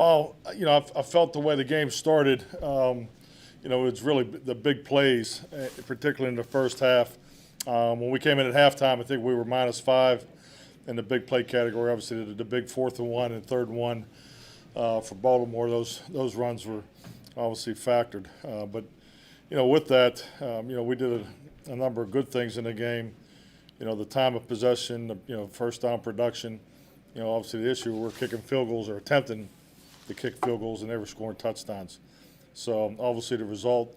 Well, I felt the way the game started. It's really the big plays, particularly in the first half. When we came in at halftime, I think we were -5 in the big play category. Obviously, the big 4th and 1 and 3rd and 1 for Baltimore. Those runs were obviously factored. But with that, we did a number of good things in the game. The time of possession, first down production. Obviously the issue we're kicking field goals or attempting to kick field goals and they were scoring touchdowns. So obviously the result,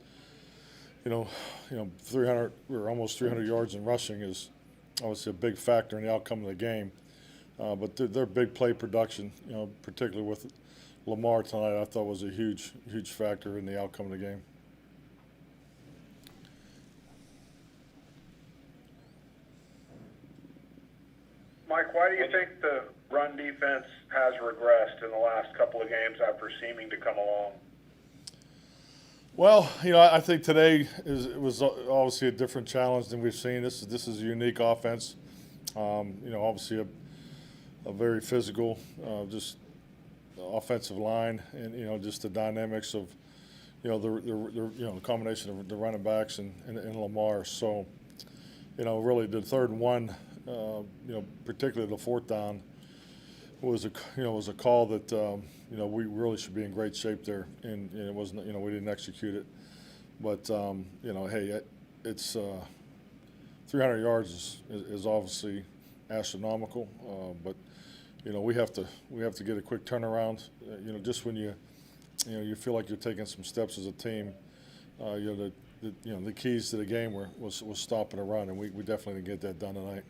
300 or almost 300 yards in rushing is obviously a big factor in the outcome of the game. But their big play production, particularly with Lamar tonight, I thought was a huge factor in the outcome of the game. Mike, why do you think the run defense has regressed in the last couple of games after seeming to come along? Well, I think today was obviously a different challenge than we've seen. This is a unique offense. Obviously a very physical, just offensive line, and just the dynamics of the combination of the running backs and Lamar. So really the 3rd and 1, particularly the 4th down, was a call that we really should be in great shape there, and it wasn't. We didn't execute it, but hey, it's 300 yards is obviously astronomical, but we have to get a quick turnaround. Just when you feel like you're taking some steps as a team, the keys to the game was stopping a run, and we definitely didn't get that done tonight.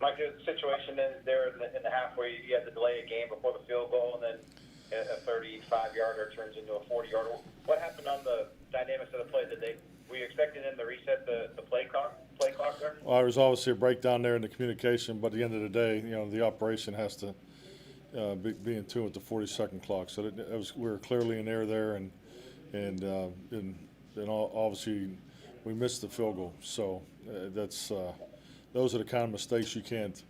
Mike, there's a situation there in the half where you had to delay a game before the field goal, and then a 35-yarder turns into a 40-yarder. What happened on the dynamics of the play? Were you expecting them to reset the play clock there? Well, there was obviously a breakdown there in the communication, but at the end of the day, the operation has to be in tune with the 40-second clock. So we were clearly in there, and obviously we missed the field goal. So those are the kind of mistakes you can't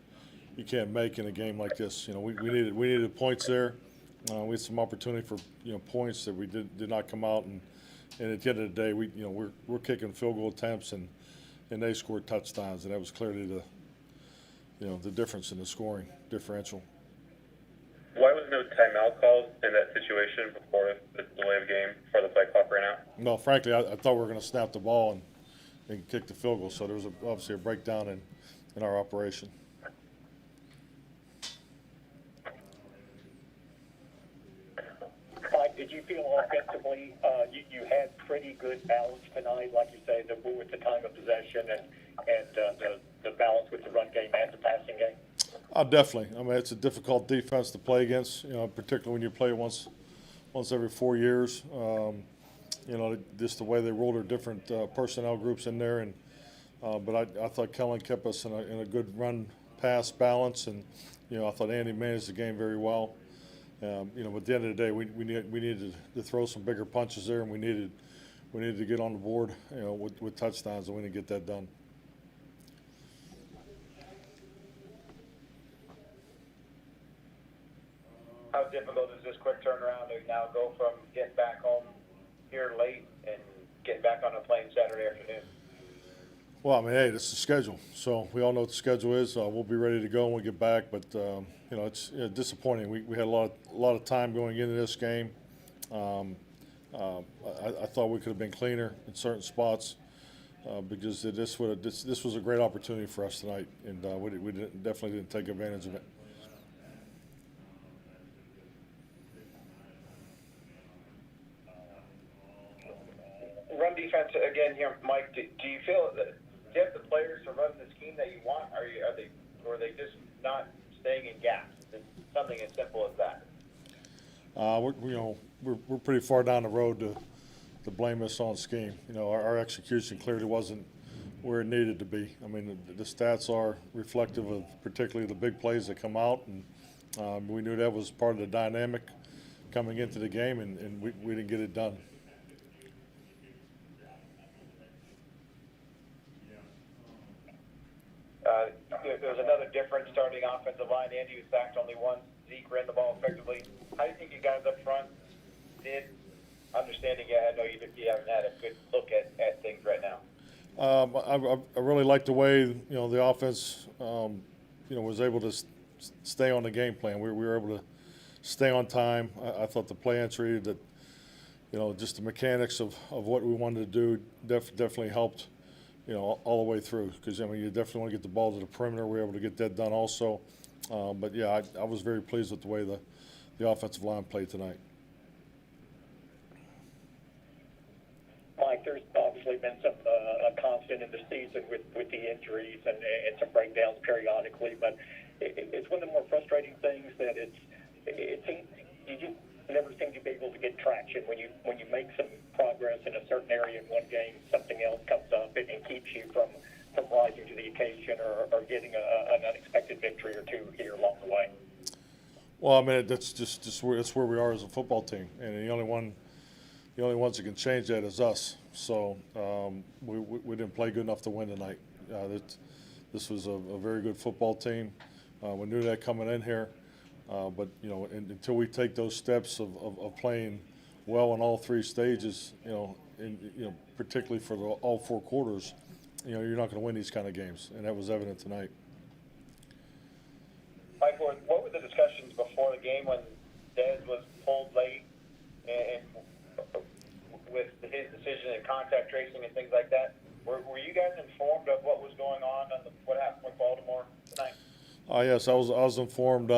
make in a game like this. We needed points there. We had some opportunity for points that we did not come out, and at the end of the day, we're kicking field goal attempts and they scored touchdowns, and that was clearly the difference in the scoring differential. Why was no timeout called in that situation before the delay of game before the play clock ran out? No, frankly, I thought we were going to snap the ball and kick the field goal, so there was obviously a breakdown in our operation. Mike, did you feel offensively you had pretty good balance tonight, like you say, with the time of possession and the balance with the run game and the passing game? Definitely. I mean, it's a difficult defense to play against, particularly when you play once every 4 years. Just the way they roll their different personnel groups in there, but I thought Kellen kept us in a good run-pass balance, and I thought Andy managed the game very well. But at the end of the day, we needed to throw some bigger punches there, and we needed to get on the board, with touchdowns, and we didn't get that done. How difficult is this quick turnaround to now go from getting back home here late and getting back on a plane Saturday afternoon? Well, I mean, hey, this is the schedule, so we all know what the schedule is. We'll be ready to go when we get back, but it's disappointing. We had a lot of time going into this game. I thought we could have been cleaner in certain spots because this was a great opportunity for us tonight, and we definitely didn't take advantage of it. Run defense again here, Mike. Do you feel that do you have the players to run the scheme that you want? Or are they just not staying in gaps? It's something as simple as that. We're pretty far down the road to blame us on scheme. Our execution clearly wasn't where it needed to be. I mean, the stats are reflective of particularly the big plays that come out, and we knew that was part of the dynamic coming into the game, and we didn't get it done. there was another different starting offensive line. Andy was sacked only once. Zeke ran the ball effectively. How do you think you guys up front did? Understanding, I know you haven't had a good look at things right now. I really like the way the offense was able to stay on the game plan. We were able to stay on time. I thought the play entry that just the mechanics of what we wanted to do definitely helped all the way through, because you definitely want to get the ball to the perimeter. We were able to get that done also. But yeah, I was very pleased with the way the offensive line played tonight. Mike, there's obviously been some a constant in the season with the injuries and some breakdowns periodically, but it's one of the more frustrating things that it seems you just never seem to be able to get traction when you make some progress in a certain area in one game, something else comes up and keeps you from rising to the occasion or getting an unexpected victory or two here along the way. Well, I mean, that's just where we are as a football team, and the only ones that can change that is us. So we didn't play good enough to win tonight. This was a very good football team. We knew that coming in here, but until we take those steps of playing well in all three stages, particularly for all four quarters, you're not going to win these kind of games, and that was evident tonight. Mike, what were the discussions before the game when Dez was pulled late and with his decision in contact tracing and things like that? Were you guys informed of what was going on what happened with Baltimore tonight? Yes, I was informed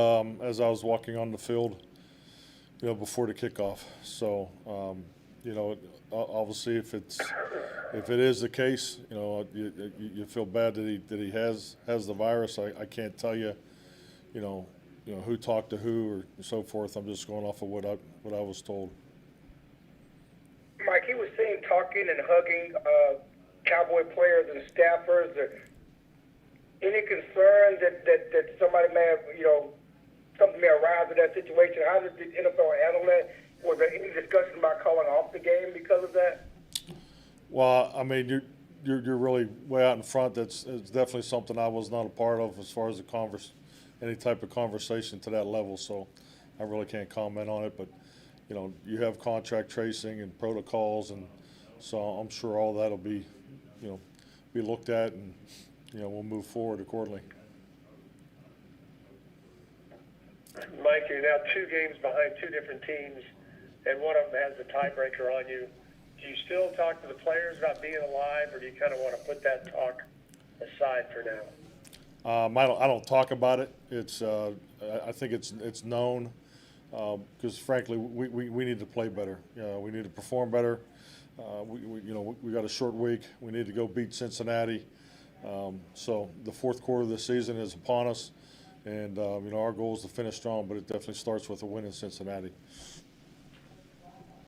as I was walking on the field, before the kickoff. So, obviously, if it is the case, you feel bad that he has the virus. I can't tell you, who talked to who or so forth. I'm just going off of what I was told. Mike, he was seen talking and hugging Cowboy players and staffers. Any concern that somebody may have, something may arise in that situation? How did the NFL handle that? Was there any discussion about calling off the game because of that? Well, I mean, you're really way out in front. It's definitely something I was not a part of as far as any type of conversation to that level. So I really can't comment on it. But you have contract tracing and protocols, and so I'm sure all that'll be looked at, and we'll move forward accordingly. Mike, you're now 2 games behind 2 different teams, and one of them has a tiebreaker on you. Do you still talk to the players about being alive, or do you kind of want to put that talk aside for now? I don't talk about it. I think it's known, because frankly we need to play better. We need to perform better. We got a short week. We need to go beat Cincinnati. So the fourth quarter of the season is upon us, and our goal is to finish strong. But it definitely starts with a win in Cincinnati.